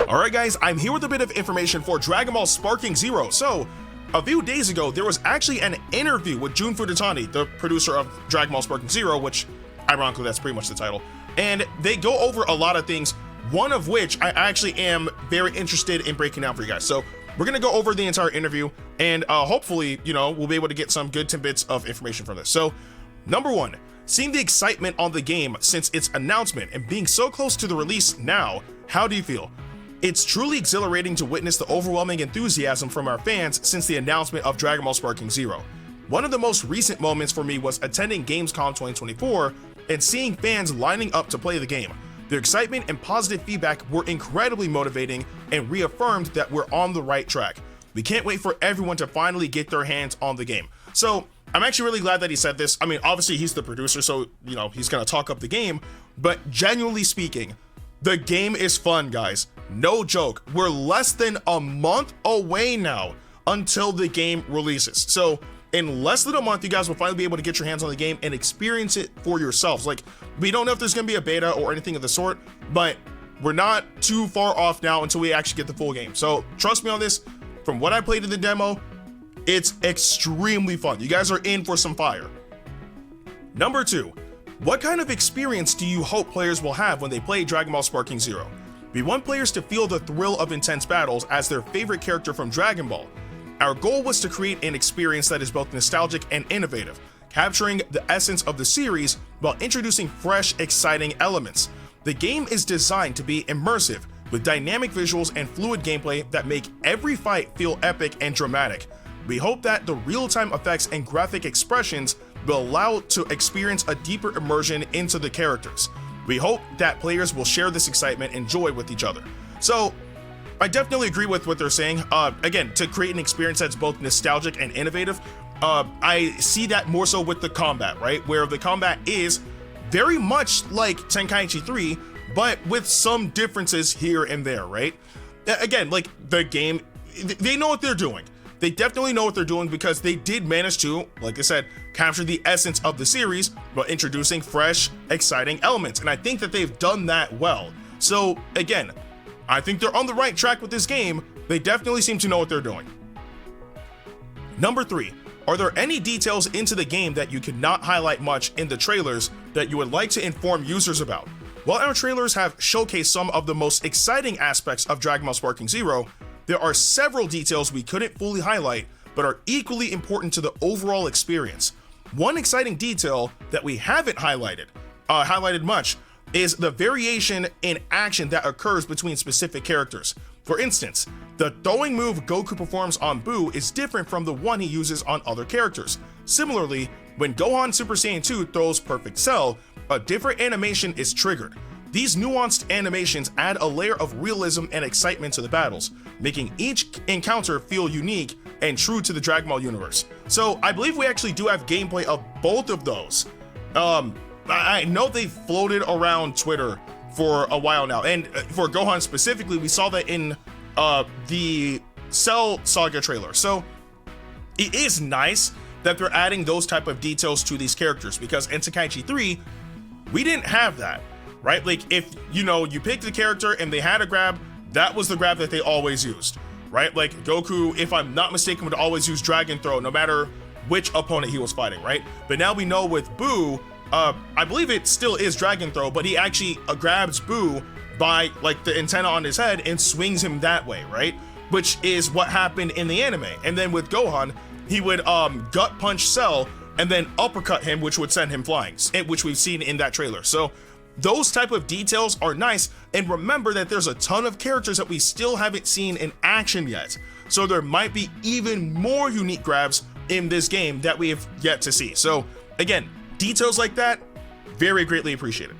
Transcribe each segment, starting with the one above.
Alright guys, I'm here with a bit of information for Dragon Ball Sparking Zero. So, a few days ago, there was actually an interview with Jun Furutani, the producer of Dragon Ball Sparking Zero, which, ironically, that's pretty much the title. And they go over a lot of things, one of which I actually am very interested in breaking down for you guys. So, we're gonna go over the entire interview, and hopefully, we'll be able to get some good tidbits of information from this. So, number one, seeing the excitement on the game since its announcement and being so close to the release now, how do you feel? It's truly exhilarating to witness the overwhelming enthusiasm from our fans since the announcement of Dragon Ball Sparking Zero. One of the most recent moments for me was attending Gamescom 2024 and seeing fans lining up to play the game. Their excitement and positive feedback were incredibly motivating and reaffirmed that we're on the right track. We can't wait for everyone to finally get their hands on the game. So I'm actually really glad that he said this. I mean, obviously he's the producer, so he's gonna talk up the game, but genuinely speaking, the game is fun, guys. No joke. We're less than a month away now until the game releases. So in less than a month, you guys will finally be able to get your hands on the game and experience it for yourselves. Like, we don't know if there's gonna be a beta or anything of the sort, but we're not too far off now until we actually get the full game. So trust me on this, from what I played in the demo, it's extremely fun. You guys are in for some fire. Number two, what kind of experience do you hope players will have when they play Dragon Ball Sparking Zero? We want players to feel the thrill of intense battles as their favorite character from Dragon Ball. Our goal was to create an experience that is both nostalgic and innovative, capturing the essence of the series while introducing fresh, exciting elements. The game is designed to be immersive, with dynamic visuals and fluid gameplay that make every fight feel epic and dramatic. We hope that the real-time effects and graphic expressions will allow to experience a deeper immersion into the characters. We hope that players will share this excitement and joy with each other. So, I definitely agree with what they're saying. Again, to create an experience that's both nostalgic and innovative, I see that more so with the combat, right? Where the combat is very much like Tenkaichi 3, but with some differences here and there, right? Again, like the game, they know what they're doing. They definitely know what they're doing because they did manage to, like I said, capture the essence of the series while introducing fresh, exciting elements. And I think that they've done that well. So again, I think they're on the right track with this game. They definitely seem to know what they're doing. Number three, are there any details into the game that you could not highlight much in the trailers that you would like to inform users about? While our trailers have showcased some of the most exciting aspects of Dragon Ball Sparking Zero, there are several details we couldn't fully highlight, but are equally important to the overall experience. One exciting detail that we haven't highlighted much is the variation in action that occurs between specific characters. For instance, the throwing move Goku performs on Buu is different from the one he uses on other characters. Similarly, when Gohan Super Saiyan 2 throws Perfect Cell, a different animation is triggered. These nuanced animations add a layer of realism and excitement to the battles, making each encounter feel unique and true to the Dragon Ball universe. So I believe we actually do have gameplay of both of those. I know they've floated around Twitter for a while now, and for Gohan specifically, we saw that in the Cell Saga trailer. So it is nice that they're adding those type of details to these characters, because in Tenkaichi 3, we didn't have that, right? Like, if you picked the character and they had a grab, that was the grab that they always used, right? Like Goku, if I'm not mistaken, would always use Dragon Throw no matter which opponent he was fighting, right? But now we know with Buu, I believe it still is Dragon Throw, but he actually grabs Buu by like the antenna on his head and swings him that way, right? Which is what happened in the anime. And then with Gohan, he would gut punch Cell and then uppercut him, which would send him flying, which we've seen in that trailer. So those type of details are nice, and remember that there's a ton of characters that we still haven't seen in action yet. So there might be even more unique grabs in this game that we have yet to see. So again, details like that, very greatly appreciated.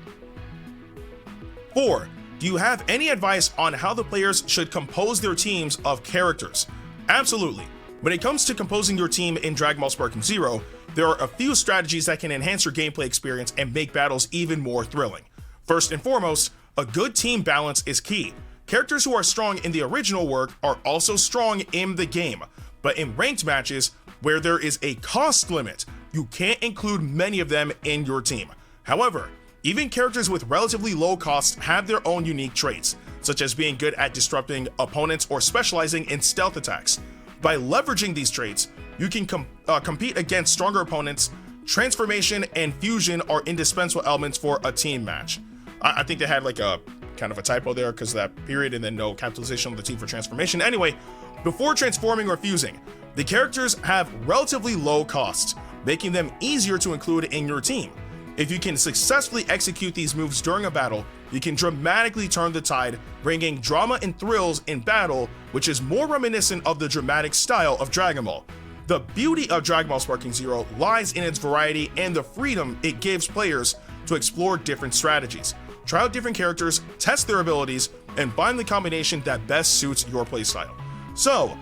4. Do you have any advice on how the players should compose their teams of characters? Absolutely. When it comes to composing your team in Dragon Ball Sparking Zero, there are a few strategies that can enhance your gameplay experience and make battles even more thrilling. First and foremost, a good team balance is key. Characters who are strong in the original work are also strong in the game, but in ranked matches, where there is a cost limit, you can't include many of them in your team. However, even characters with relatively low costs have their own unique traits. such as being good at disrupting opponents or specializing in stealth attacks. By leveraging these traits, you can compete against stronger opponents. Transformation and fusion are indispensable elements for a team match. I think they had like a kind of a typo there because of that period and then no capitalization on the T for transformation. Anyway, before transforming or fusing, the characters have relatively low costs, making them easier to include in your team. If you can successfully execute these moves during a battle, you can dramatically turn the tide, bringing drama and thrills in battle, which is more reminiscent of the dramatic style of Dragon Ball. The beauty of Dragon Ball Sparking Zero lies in its variety and the freedom it gives players to explore different strategies, try out different characters, test their abilities, and find the combination that best suits your playstyle. So,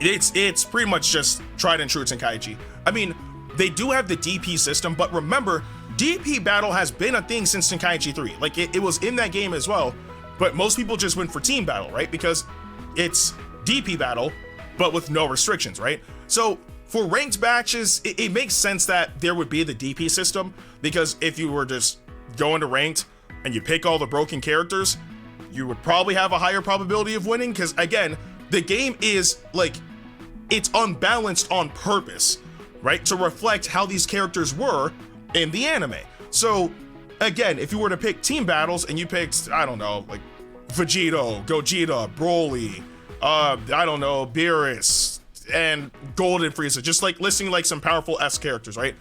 it's pretty much just tried and true Tenkaichi. I mean, they do have the DP system, but remember, DP battle has been a thing since Tenkaichi 3. Like, it was in that game as well, but most people just went for team battle, right? Because it's DP battle, but with no restrictions, right? So for ranked matches, it makes sense that there would be the DP system, because if you were just going to ranked and you pick all the broken characters, you would probably have a higher probability of winning, because again, the game is like, it's unbalanced on purpose, right? To reflect how these characters were in the anime. So again, if you were to pick team battles and you picked, I don't know, like Vegito, Gogeta, Broly, I don't know, Beerus, and Golden Frieza, just like listing like some powerful S characters, right?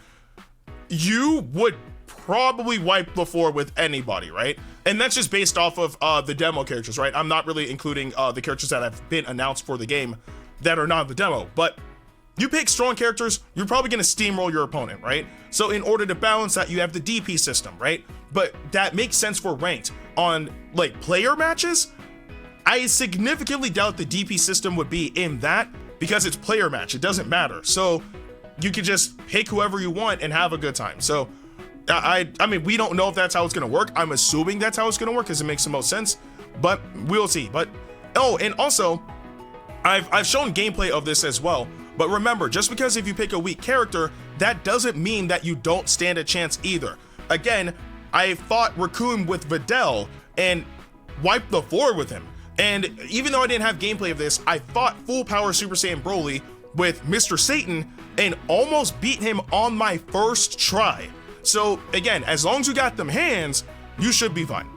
You would probably wipe the floor with anybody, right? And that's just based off of the demo characters, right? I'm not really including the characters that have been announced for the game that are not the demo, but you pick strong characters, you're probably going to steamroll your opponent, right? So in order to balance that, you have the DP system, right? But that makes sense for ranked. On like player matches, I significantly doubt the DP system would be in that, because it's player match, it doesn't matter. So you can just pick whoever you want and have a good time. So I mean, we don't know if that's how it's gonna work. I'm assuming that's how it's gonna work because it makes the most sense, but we'll see. But oh, and also I've shown gameplay of this as well. But remember, just because if you pick a weak character, that doesn't mean that you don't stand a chance either. Again, I fought Raccoon with Videl and wiped the floor with him. And even though I didn't have gameplay of this, I fought full power Super Saiyan Broly with Mr. Satan and almost beat him on my first try. So again, as long as you got them hands, you should be fine.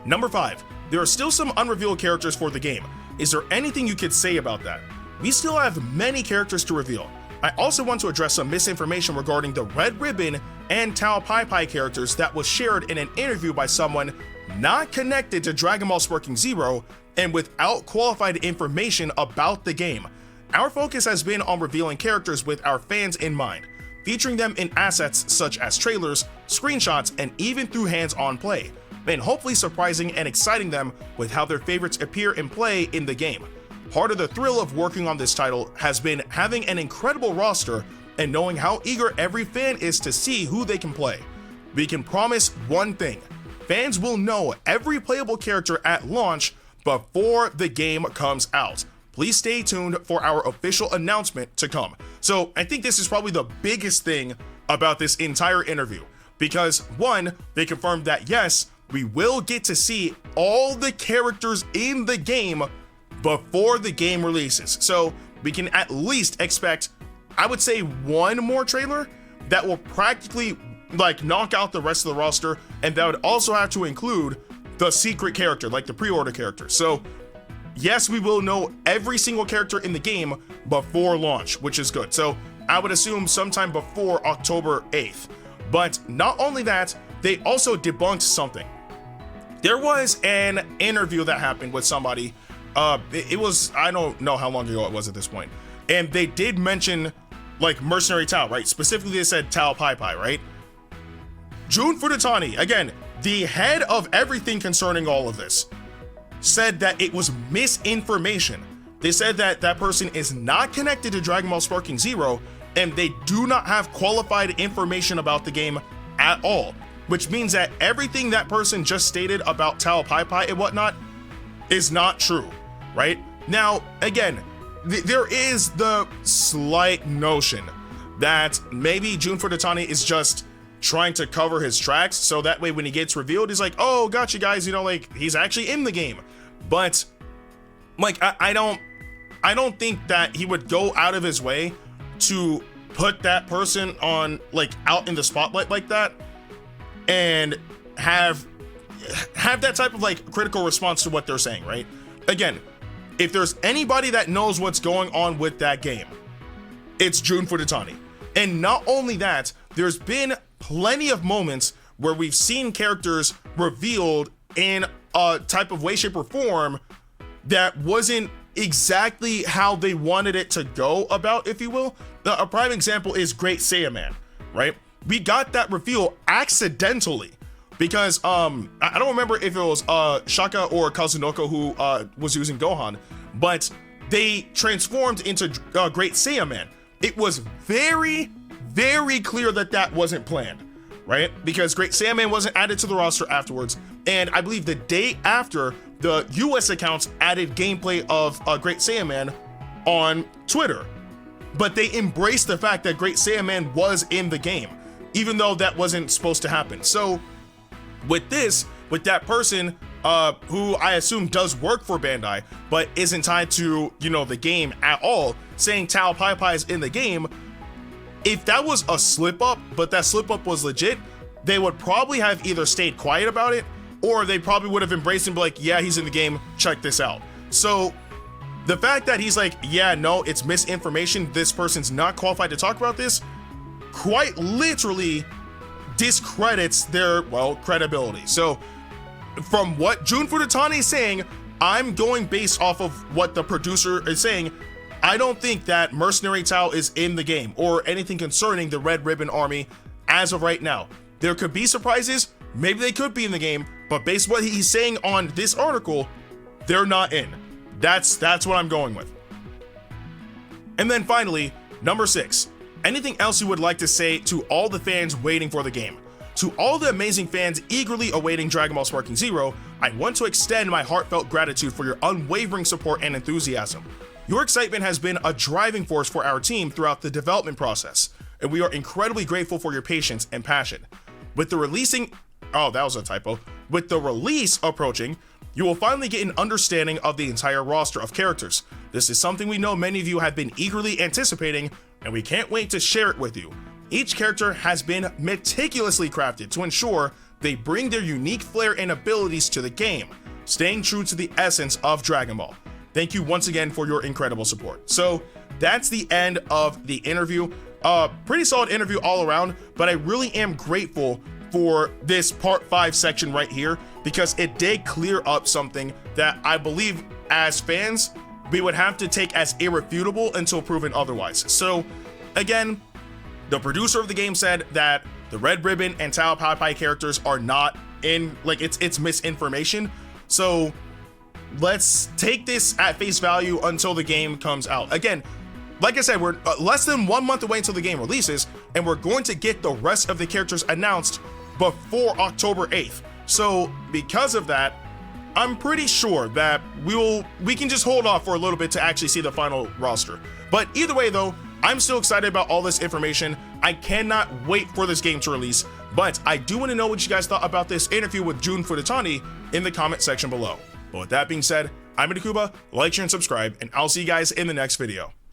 Number 5, there are still some unrevealed characters for the game. Is there anything you could say about that? We still have many characters to reveal. I also want to address some misinformation regarding the Red Ribbon and Tao Pai Pai characters that was shared in an interview by someone not connected to Dragon Ball Sparking Zero and without qualified information about the game. Our focus has been on revealing characters with our fans in mind, featuring them in assets such as trailers, screenshots, and even through hands-on play, and hopefully surprising and exciting them with how their favorites appear and play in the game. Part of the thrill of working on this title has been having an incredible roster and knowing how eager every fan is to see who they can play. We can promise one thing: fans will know every playable character at launch before the game comes out. Please stay tuned for our official announcement to come. So I think this is probably the biggest thing about this entire interview, because one, they confirmed that yes, we will get to see all the characters in the game before the game releases. So we can at least expect, I would say, one more trailer that will practically like knock out the rest of the roster, and that would also have to include the secret character, like the pre-order character. So yes, we will know every single character in the game before launch, which is good. So I would assume sometime before October 8th. But not only that, they also debunked something. There was an interview that happened with somebody. It was, I don't know how long ago it was at this point. And they did mention like Mercenary Tao, right? Specifically, they said Tao Pai Pai, right? Jun Furutani, again, the head of everything concerning all of this, said that it was misinformation. They said that that person is not connected to Dragon Ball Sparking Zero, and they do not have qualified information about the game at all, which means that everything that person just stated about Tao Pai Pai and whatnot is not true, right? Now, again, there is the slight notion that maybe Jun Furutani is just trying to cover his tracks, so that way when he gets revealed, he's like, oh, gotcha guys, you know, like, he's actually in the game. But like, I don't think that he would go out of his way to put that person on, like, out in the spotlight like that, and have that type of, like, critical response to what they're saying, right? Again, if there's anybody that knows what's going on with that game, it's Jun Furutani. And not only that, there's been plenty of moments where we've seen characters revealed in a type of way, shape, or form that wasn't exactly how they wanted it to go about, if you will. A prime example is Great Saiyaman, right? We got that reveal accidentally because I don't remember if it was Shaka or Kazunoko who was using Gohan, but they transformed into Great Saiyaman. It was very, very clear that that wasn't planned, right? Because Great Saiyaman wasn't added to the roster afterwards, and I believe the day after, the US accounts added gameplay of Great Saiyaman on Twitter. But they embraced the fact that Great Saiyaman was in the game, even though that wasn't supposed to happen. So with that person who I assume does work for Bandai, but isn't tied to, you know, the game at all, saying Tao Pai Pai is in the game, if that was a slip up, but that slip up was legit, they would probably have either stayed quiet about it, or they probably would have embraced him, be like, yeah, he's in the game, check this out. So the fact that he's like, yeah, no, it's misinformation, this person's not qualified to talk about this, quite literally discredits their, well, credibility. So from what Jun Furutani is saying, I'm going based off of what the producer is saying. I don't think that Mercenary Tao is in the game or anything concerning the Red Ribbon Army as of right now. There could be surprises, maybe they could be in the game, but based on what he's saying on this article, they're not in. That's what I'm going with. And then finally, number 6, anything else you would like to say to all the fans waiting for the game? To all the amazing fans eagerly awaiting Dragon Ball Sparking Zero, I want to extend my heartfelt gratitude for your unwavering support and enthusiasm. Your excitement has been a driving force for our team throughout the development process, and we are incredibly grateful for your patience and passion. With the release approaching, you will finally get an understanding of the entire roster of characters. This is something we know many of you have been eagerly anticipating, and we can't wait to share it with you. Each character has been meticulously crafted to ensure they bring their unique flair and abilities to the game, staying true to the essence of Dragon Ball. Thank you once again for your incredible support. So that's the end of the interview. Pretty solid interview all around, but I really am grateful for this part 5 section right here, because it did clear up something that I believe as fans we would have to take as irrefutable until proven otherwise. So again, the producer of the game said that the Red Ribbon and Tao Pai Pai characters are not in, like, it's misinformation. So let's take this at face value until the game comes out. Again, like I said, we're less than 1 month away until the game releases, and we're going to get the rest of the characters announced before October 8th. So because of that, I'm pretty sure that we can just hold off for a little bit to actually see the final roster. But either way though, I'm still excited about all this information. I cannot wait for this game to release, but I do want to know what you guys thought about this interview with Jun Furutani in the comment section below. But with that being said, I'm Ndukauba, like, share, and subscribe, and I'll see you guys in the next video.